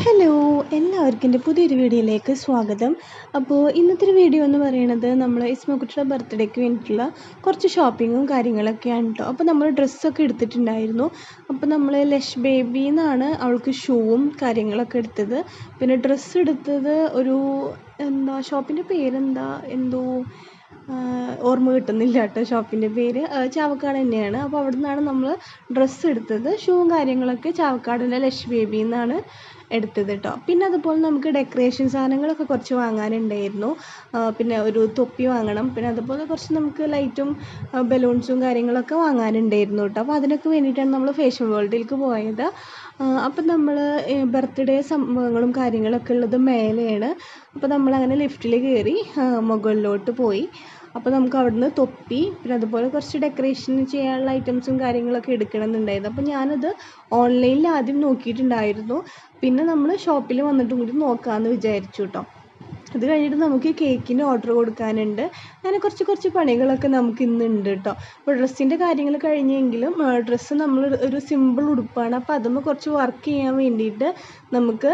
Hello, എല്ലാവർക്കും എൻ്റെ പുതിയൊരു വീഡിയോയിലേക്ക് സ്വാഗതം. അപ്പോൾ ഇന്നത്തെ ഒരു വീഡിയോ എന്ന് പറയുന്നത് നമ്മൾ ഇസ്മക്കുട്ടിയുടെ ബർത്ത്ഡേക്ക് വേണ്ടിയിട്ടുള്ള കുറച്ച് ഷോപ്പിങ്ങും കാര്യങ്ങളൊക്കെയാണ് കേട്ടോ. അപ്പോൾ നമ്മൾ ഡ്രസ്സൊക്കെ എടുത്തിട്ടുണ്ടായിരുന്നു. അപ്പോൾ നമ്മൾ ലഷ് ബേബിയിൽ നിന്നാണ് അവൾക്ക് ഷൂവും കാര്യങ്ങളൊക്കെ എടുത്തത്. പിന്നെ ഡ്രസ്സ് എടുത്തത് ഒരു ഷോപ്പിൻ്റെ പേരെന്താ ഓർമ്മ കിട്ടുന്നില്ല കേട്ടോ ഷോപ്പിൻ്റെ പേര്. ചാവക്കാട് തന്നെയാണ്. അപ്പോൾ അവിടെ നിന്നാണ് നമ്മൾ ഡ്രസ്സ് എടുത്തത്. ഷൂവും കാര്യങ്ങളൊക്കെ ചാവക്കാടിൻ്റെ ലഷ് ബേബിയിൽ നിന്നാണ് എടുത്തത് കേട്ടോ. പിന്നെ അതുപോലെ നമുക്ക് ഡെക്കറേഷൻ സാധനങ്ങളൊക്കെ കുറച്ച് വാങ്ങാനുണ്ടായിരുന്നു. പിന്നെ ഒരു തൊപ്പി വാങ്ങണം. പിന്നെ അതുപോലെ കുറച്ച് നമുക്ക് ലൈറ്റും ബലൂൺസും കാര്യങ്ങളൊക്കെ വാങ്ങാനുണ്ടായിരുന്നു കേട്ടോ. അപ്പോൾ അതിനൊക്കെ വേണ്ടിയിട്ടാണ് നമ്മൾ ഫാഷൻ വേൾഡിലേക്ക് പോയത്. അപ്പം നമ്മൾ ബർത്ത്ഡേ സംഭവങ്ങളും കാര്യങ്ങളൊക്കെ ഉള്ളത് മേലെയാണ്. അപ്പോൾ നമ്മളങ്ങനെ ലിഫ്റ്റിൽ കയറി മുകളിലോട്ട് പോയി. അപ്പോൾ നമുക്ക് അവിടുന്ന് തൊപ്പി പിന്നെ അതുപോലെ കുറച്ച് ഡെക്കറേഷൻ ചെയ്യാനുള്ള ഐറ്റംസും കാര്യങ്ങളൊക്കെ എടുക്കണമെന്നുണ്ടായിരുന്നു. അപ്പോൾ ഞാനത് ഓൺലൈനിൽ ആദ്യം നോക്കിയിട്ടുണ്ടായിരുന്നു. പിന്നെ നമ്മൾ ഷോപ്പിൽ വന്നിട്ടും കൂടി നോക്കാമെന്ന് വിചാരിച്ചു കേട്ടോ. അത് കഴിഞ്ഞിട്ട് നമുക്ക് കേക്കിന് ഓർഡർ കൊടുക്കാനുണ്ട്. അങ്ങനെ കുറച്ച് പണികളൊക്കെ നമുക്ക് ഇന്നുണ്ട് കേട്ടോ. അപ്പോൾ ഡ്രസ്സിൻ്റെ കാര്യങ്ങൾ കഴിഞ്ഞെങ്കിലും ഡ്രസ്സ് നമ്മൾ ഒരു സിമ്പിൾ ഉടുപ്പാണ്. അപ്പോൾ അതുമ്പോൾ കുറച്ച് വർക്ക് ചെയ്യാൻ വേണ്ടിയിട്ട് നമുക്ക്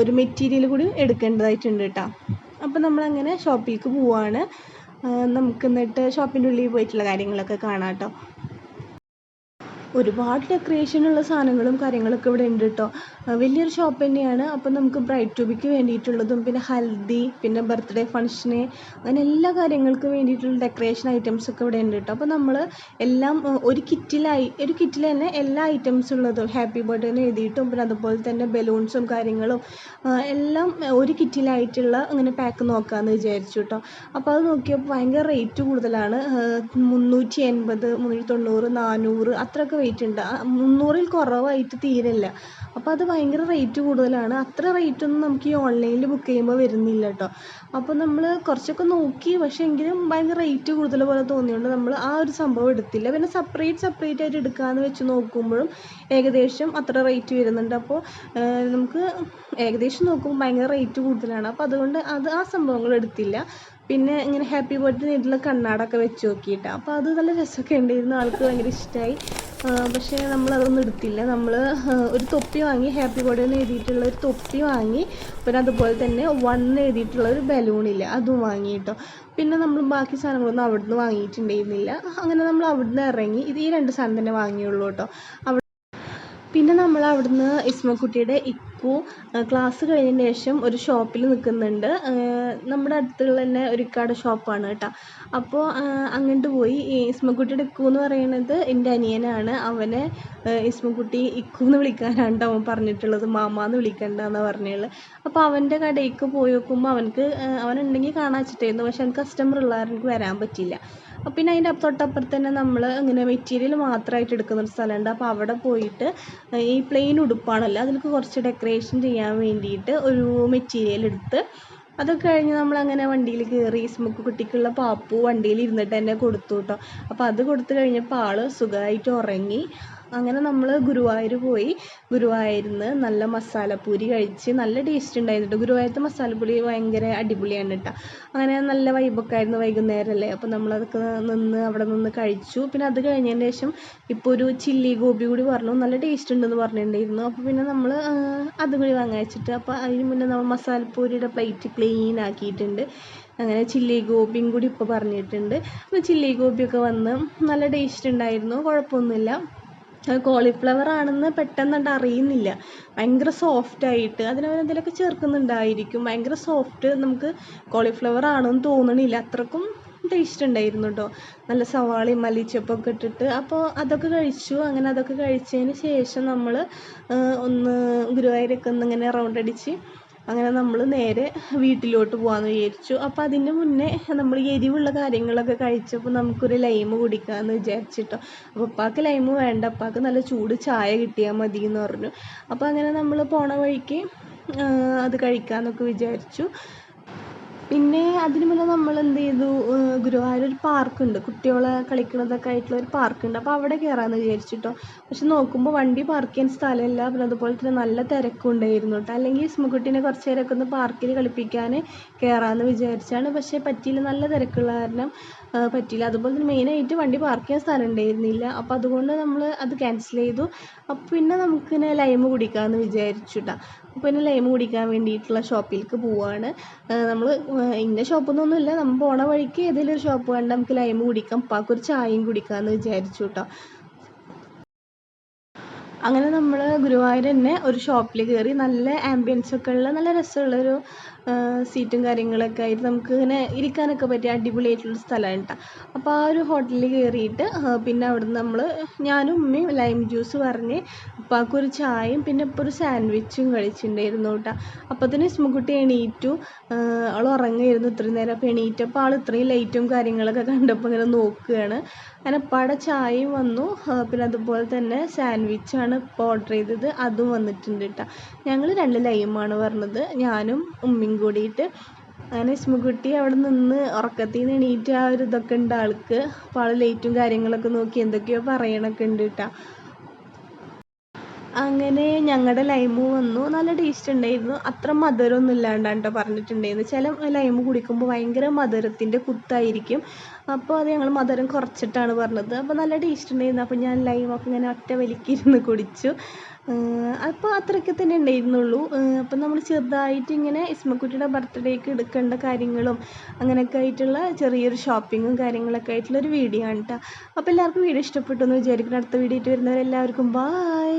ഒരു മെറ്റീരിയൽ കൂടി എടുക്കേണ്ടതായിട്ടുണ്ട് കേട്ടോ. അപ്പോൾ നമ്മളങ്ങനെ ഷോപ്പിലേക്ക് പോവാണ്. നമുക്ക് എന്നിട്ട് ഷോപ്പിൻ്റെ ഉള്ളിൽ പോയിട്ടുള്ള കാര്യങ്ങളൊക്കെ കാണാം കേട്ടോ. ഒരുപാട് ഡെക്കറേഷനുള്ള സാധനങ്ങളും കാര്യങ്ങളൊക്കെ ഇവിടെ ഉണ്ട് കേട്ടോ. വലിയൊരു ഷോപ്പ് തന്നെയാണ്. അപ്പോൾ നമുക്ക് ബ്രൈഡ് ടു ബിക്ക് വേണ്ടിയിട്ടുള്ളതും പിന്നെ ഹൽദി പിന്നെ ബർത്ത്ഡേ ഫംഗ്ഷന് അങ്ങനെ എല്ലാ കാര്യങ്ങൾക്കും വേണ്ടിയിട്ടുള്ള ഡെക്കറേഷൻ ഐറ്റംസ് ഒക്കെ ഇവിടെ ഉണ്ട് കേട്ടോ. അപ്പോൾ നമ്മൾ എല്ലാം ഒരു കിറ്റിൽ തന്നെ എല്ലാ ഐറ്റംസും ഉള്ളതും ഹാപ്പി ബർത്ത്ഡേ എന്ന് എഴുതിയിട്ടും പിന്നെ അതുപോലെ തന്നെ ബലൂൺസും കാര്യങ്ങളും എല്ലാം ഒരു കിറ്റിലായിട്ടുള്ള അങ്ങനെ പാക്ക് നോക്കാമെന്ന് വിചാരിച്ചു കേട്ടോ. അപ്പോൾ അത് നോക്കിയപ്പോൾ ഭയങ്കര റേറ്റ് കൂടുതലാണ്. 380, 390, 400 അത്രയൊക്കെ റേറ്റ് ഉണ്ട്. 300-ൽ കുറവായിട്ട് തീരില്ല. അപ്പോൾ അത് ഭയങ്കര റേറ്റ് കൂടുതലാണ്. അത്ര റേറ്റൊന്നും നമുക്ക് ഈ ഓൺലൈനിൽ ബുക്ക് ചെയ്യുമ്പോൾ വരുന്നില്ല കേട്ടോ. അപ്പോൾ നമ്മൾ കുറച്ചൊക്കെ നോക്കി, പക്ഷേ എങ്കിലും ഭയങ്കര റേറ്റ് കൂടുതൽ പോലെ തോന്നിയുകൊണ്ട് നമ്മൾ ആ ഒരു സംഭവം എടുത്തില്ല. പിന്നെ സെപ്പറേറ്റ് ആയിട്ട് എടുക്കാമെന്ന് വെച്ച് നോക്കുമ്പോഴും ഏകദേശം അത്ര റേറ്റ് വരുന്നുണ്ട്. അപ്പോൾ നമുക്ക് ഏകദേശം നോക്കുമ്പോൾ ഭയങ്കര റേറ്റ് കൂടുതലാണ്. അപ്പോൾ അതുകൊണ്ട് ആ സംഭവങ്ങൾ എടുത്തില്ല. പിന്നെ ഇങ്ങനെ ഹാപ്പി ബർത്ത്ഡേ ആയിട്ടുള്ള കണ്ണാടൊക്കെ വെച്ച് നോക്കിയിട്ടാണ്. അപ്പോൾ അത് നല്ല രസമൊക്കെ ഉണ്ടായിരുന്നു. ആൾക്ക് ഭയങ്കര ഇഷ്ടമായി. പക്ഷേ നമ്മളതൊന്നും എടുത്തില്ല. നമ്മൾ ഒരു തൊപ്പി വാങ്ങി, ഹാപ്പി ബർത്ത്ഡേ എന്ന് എഴുതിയിട്ടുള്ള ഒരു തൊപ്പി വാങ്ങി. പിന്നെ അതുപോലെ തന്നെ 1 എഴുതിയിട്ടുള്ള ഒരു ബലൂണില്ല, അതും വാങ്ങി കേട്ടോ. പിന്നെ നമ്മൾ ബാക്കി സാധനങ്ങളൊന്നും അവിടുന്ന് വാങ്ങിയിട്ടുണ്ടായിരുന്നില്ല. അങ്ങനെ നമ്മൾ അവിടുന്ന് ഇറങ്ങി. ഈ 2 സാധനം തന്നെ വാങ്ങിയുള്ളൂ കേട്ടോ. പിന്നെ നമ്മൾ അവിടുന്ന് ഇസ്മക്കുട്ടിയുടെ ക്ലാസ് കഴിഞ്ഞതിന് ശേഷം ഒരു ഷോപ്പിൽ നിൽക്കുന്നുണ്ട്. നമ്മുടെ അടുത്തുള്ള തന്നെ ഒരു ഇക്കാടെ ഷോപ്പാണ് കേട്ടോ. അപ്പോൾ അങ്ങോട്ട് പോയി. ഈ ഇസ്മക്കുട്ടിയുടെ എന്ന് പറയുന്നത് എൻ്റെ അനിയനാണ്. അവനെ ഇസ്മക്കുട്ടി എന്ന് വിളിക്കാനാണ് അവൻ പറഞ്ഞിട്ടുള്ളത്. മാമാന്ന് വിളിക്കണ്ടെന്ന് പറഞ്ഞുള്ളത്. അപ്പോൾ അവൻ്റെ കടയിലേക്ക് പോയി നോക്കുമ്പോൾ അവനുണ്ടെങ്കിൽ കാണാൻ വെച്ചിട്ടായിരുന്നു. പക്ഷെ അവന് കസ്റ്റമർ ഉള്ളവർക്ക് വരാൻ പറ്റില്ല. പിന്നെ അതിൻ്റെ തൊട്ടപ്പുറത്ത് തന്നെ നമ്മൾ ഇങ്ങനെ മെറ്റീരിയൽ മാത്രമായിട്ട് എടുക്കുന്നൊരു സ്ഥലമുണ്ട്. അപ്പോൾ അവിടെ പോയിട്ട് ഈ പ്ലെയിൻ ഉടുപ്പാണല്ലോ, അതിലേക്ക് കുറച്ച് ഡെക്കറേഷൻ ചെയ്യാൻ വേണ്ടിയിട്ട് ഒരു മെറ്റീരിയൽ എടുത്ത് അതൊക്കെ കഴിഞ്ഞ് നമ്മളങ്ങനെ വണ്ടിയിൽ കയറി. ഇസ്മക്കുട്ടിക്കുള്ള പാപ്പു വണ്ടിയിൽ ഇരുന്നിട്ട് തന്നെ കൊടുത്തു കേട്ടോ. അപ്പോൾ അത് കൊടുത്തു കഴിഞ്ഞപ്പോൾ ആൾ സുഖമായിട്ട് ഉറങ്ങി. അങ്ങനെ നമ്മൾ ഗുരുവായൂർ പോയി. ഗുരുവായൂരിന്ന് നല്ല മസാലപ്പൂരി കഴിച്ച് നല്ല ടേസ്റ്റ് ഉണ്ടായിരുന്നു കേട്ടോ. ഗുരുവായൂരത്തെ മസാലപ്പൂരി ഭയങ്കര അടിപൊളിയാണ് കേട്ടോ. അങ്ങനെ നല്ല വൈബൊക്കെ ആയിരുന്നു. വൈകുന്നേരമല്ലേ, അപ്പോൾ നമ്മളതൊക്കെ അവിടെ നിന്ന് കഴിച്ചു. പിന്നെ അത് കഴിഞ്ഞതിന് ശേഷം ഇപ്പോൾ ഒരു ചില്ലി ഗോപി കൂടി പറഞ്ഞു, നല്ല ടേസ്റ്റ് ഉണ്ടെന്ന് പറഞ്ഞിട്ടുണ്ടായിരുന്നു. അപ്പോൾ പിന്നെ നമ്മൾ അതും കൂടി വാങ്ങാൻ വെച്ചിട്ട്, അപ്പോൾ അതിന് മുന്നേ നമ്മൾ മസാലപ്പൂരിയുടെ പ്ലേറ്റ് ക്ലീൻ ആക്കിയിട്ടുണ്ട്. അങ്ങനെ ചില്ലി ഗോപിയും കൂടി ഇപ്പോൾ പറഞ്ഞിട്ടുണ്ട്. അപ്പോൾ ചില്ലി ഗോപിയൊക്കെ വന്ന് നല്ല ടേസ്റ്റ് ഉണ്ടായിരുന്നു, കുഴപ്പമൊന്നുമില്ല. കോളിഫ്ലവർ ആണെന്ന് പെട്ടെന്ന് അറിയുന്നില്ല. ഭയങ്കര സോഫ്റ്റായിട്ട് അതിനവരെന്തെങ്കിലുമൊക്കെ ചേർക്കുന്നുണ്ടായിരിക്കും. ഭയങ്കര സോഫ്റ്റ്, നമുക്ക് കോളിഫ്ലവർ ആണെന്ന് തോന്നണില്ല. അത്രക്കും ടേസ്റ്റ് ഉണ്ടായിരുന്നു കേട്ടോ. നല്ല സവാളയും മല്ലിച്ചപ്പൊക്കെ ഇട്ടിട്ട്. അപ്പോൾ അതൊക്കെ കഴിച്ചു. അങ്ങനെ അതൊക്കെ കഴിച്ചതിന് ശേഷം നമ്മൾ ഗുരുവായൂരൊക്കെ ഇങ്ങനെ റൗണ്ട് അടിച്ച് അങ്ങനെ നമ്മൾ നേരെ വീട്ടിലോട്ട് പോകാമെന്ന് വിചാരിച്ചു. അപ്പോൾ അതിന് മുന്നേ നമ്മൾ എരിവുള്ള കാര്യങ്ങളൊക്കെ കഴിച്ചപ്പോൾ നമുക്കൊരു ലൈം കുടിക്കാമെന്ന് വിചാരിച്ചിട്ടോ. അപ്പോൾ ഉപ്പാക്ക് ലൈം വേണ്ട, ഉപ്പാക്ക് നല്ല ചൂട് ചായ കിട്ടിയാൽ മതി എന്ന് പറഞ്ഞു. അപ്പോൾ അങ്ങനെ നമ്മൾ പോണ വഴിക്ക് അത് കഴിക്കാമെന്നൊക്കെ വിചാരിച്ചു. പിന്നെ അതിന് മുന്നേ നമ്മൾ എന്ത് ചെയ്തു, ഗുരുവായൂർ ഒരു പാർക്കുണ്ട്, കുട്ടികളെ കളിക്കുന്നതൊക്കെ ആയിട്ടുള്ള ഒരു പാർക്കുണ്ട്. അപ്പോൾ അവിടെ കയറാമെന്ന് വിചാരിച്ചിട്ടോ. പക്ഷെ നോക്കുമ്പോൾ വണ്ടി പാർക്ക് ചെയ്യാൻ സ്ഥലമില്ല. പിന്നെ അതുപോലെ തന്നെ നല്ല തിരക്കുണ്ടായിരുന്നു കേട്ടോ. അല്ലെങ്കിൽ ഇസ്മക്കുട്ടീനെ കുറച്ച് നേരമൊക്കെ ഒന്ന് പാർക്കിൽ കളിപ്പിക്കാൻ കയറാമെന്ന് വിചാരിച്ചാണ്. പക്ഷേ പറ്റിയില്ല, നല്ല തിരക്കുള്ള കാരണം പറ്റിയില്ല. അതുപോലെ തന്നെ മെയിനായിട്ട് വണ്ടി പാർക്ക് ചെയ്യാൻ സ്ഥലം ഉണ്ടായിരുന്നില്ല. അപ്പോൾ അതുകൊണ്ട് നമ്മൾ അത് ക്യാൻസൽ ചെയ്തു. അപ്പോൾ പിന്നെ നമുക്കിങ്ങനെ ലൈമ് കുടിക്കാമെന്ന് വിചാരിച്ചു കേട്ടോ. അപ്പോൾ പിന്നെ ലൈമ് കുടിക്കാൻ വേണ്ടിയിട്ടുള്ള ഷോപ്പിലേക്ക് പോവുകയാണ്. നമ്മൾ ഇന്ന ഷോപ്പൊന്നുമില്ല, നമ്മൾ പോണ വഴിക്ക് ഏതെങ്കിലും ഒരു ഷോപ്പ് കണ്ട് നമുക്ക് ലൈമ് കുടിക്കാം, ഉപ്പാക്കൊരു ചായയും കുടിക്കാമെന്ന് വിചാരിച്ചു കേട്ടോ. അങ്ങനെ നമ്മൾ ഗുരുവായൂർ തന്നെ ഒരു ഷോപ്പിൽ കയറി. നല്ല ആംബിയൻസൊക്കെ ഉള്ള നല്ല രസമുള്ളൊരു സീറ്റും കാര്യങ്ങളൊക്കെ ആയിട്ട് നമുക്ക് ഇങ്ങനെ ഇരിക്കാനൊക്കെ പറ്റിയ അടിപൊളിയായിട്ടുള്ളൊരു സ്ഥലമാണ് കേട്ടോ. അപ്പോൾ ആ ഒരു ഹോട്ടലിൽ കയറിയിട്ട് പിന്നെ അവിടുന്ന് ഞാനും ഉമ്മയും ലൈം ജ്യൂസ് പറഞ്ഞ് ഉപ്പാക്കൊരു ചായയും പിന്നെ ഇപ്പോൾ ഒരു സാൻഡ്വിച്ചും കഴിച്ചിട്ടുണ്ടായിരുന്നു കേട്ടോ. അപ്പോഴത്തേന് ഇസ്മുക്കുട്ടി എണീറ്റു. അവൾ ഉറങ്ങായിരുന്നു ഇത്രയും നേരം. അപ്പോൾ എണീറ്റപ്പോൾ ആൾ ഇത്രയും ലൈറ്റും കാര്യങ്ങളൊക്കെ കണ്ടപ്പോൾ ഇങ്ങനെ നോക്കുകയാണ്. അങ്ങനെ ഉപ്പാടെ ചായയും വന്നു, പിന്നെ അതുപോലെ തന്നെ സാൻഡ്വിച്ചാണ് ഇപ്പോൾ ഓർഡർ ചെയ്തത്, അതും വന്നിട്ടുണ്ട് കേട്ടോ. ഞങ്ങൾ 2 ലൈമാണ് പറഞ്ഞത്, ഞാനും ഉമ്മയും കൂടിയിട്ട്. അങ്ങനെ ഇസ്മുക്കുട്ടി അവിടെ നിന്ന് ഉറക്കത്തിൽ നിന്ന് എണീറ്റ് ആ ഒരു ഇതൊക്കെ ഉണ്ട് ആൾക്ക്. അപ്പോൾ ആൾ ലൈറ്റും കാര്യങ്ങളൊക്കെ നോക്കി എന്തൊക്കെയോ പറയണൊക്കെ ഉണ്ട് കേട്ടോ. അങ്ങനെ ഞങ്ങളുടെ ലൈമ് വന്നു. നല്ല ടേസ്റ്റ് ഉണ്ടായിരുന്നു. അത്ര മധുരമൊന്നും ഇല്ലാണ്ടാണ് കേട്ടോ പറഞ്ഞിട്ടുണ്ടായിരുന്നു. ചില ലൈമ് കുടിക്കുമ്പോൾ ഭയങ്കര മധുരത്തിൻ്റെ കുത്തായിരിക്കും. അപ്പോൾ അത് ഞങ്ങൾ മധുരം കുറച്ചിട്ടാണ് പറഞ്ഞത്. അപ്പോൾ നല്ല ടേസ്റ്റ് ഉണ്ടായിരുന്നു. അപ്പോൾ ഞാൻ ലൈമൊക്കെ ഇങ്ങനെ ഒറ്റ വലിക്കിരുന്ന് കുടിച്ചു. അപ്പോൾ അത്രയൊക്കെ തന്നെ ഉണ്ടായിരുന്നുള്ളൂ. അപ്പം നമ്മൾ ചെറുതായിട്ട് ഇങ്ങനെ ഇസ്മക്കുട്ടിയുടെ ബർത്ത്ഡേക്ക് എടുക്കേണ്ട കാര്യങ്ങളും അങ്ങനെയൊക്കെ ആയിട്ടുള്ള ചെറിയൊരു ഷോപ്പിങ്ങും കാര്യങ്ങളൊക്കെ ആയിട്ടുള്ളൊരു വീഡിയോ ആണ് കേട്ടോ. അപ്പോൾ എല്ലാവർക്കും വീഡിയോ ഇഷ്ടപ്പെട്ടു എന്ന് വിചാരിക്കുന്നു. അടുത്ത വീഡിയോ ആയിട്ട് വരുന്നവരെല്ലാവർക്കും ബായ്.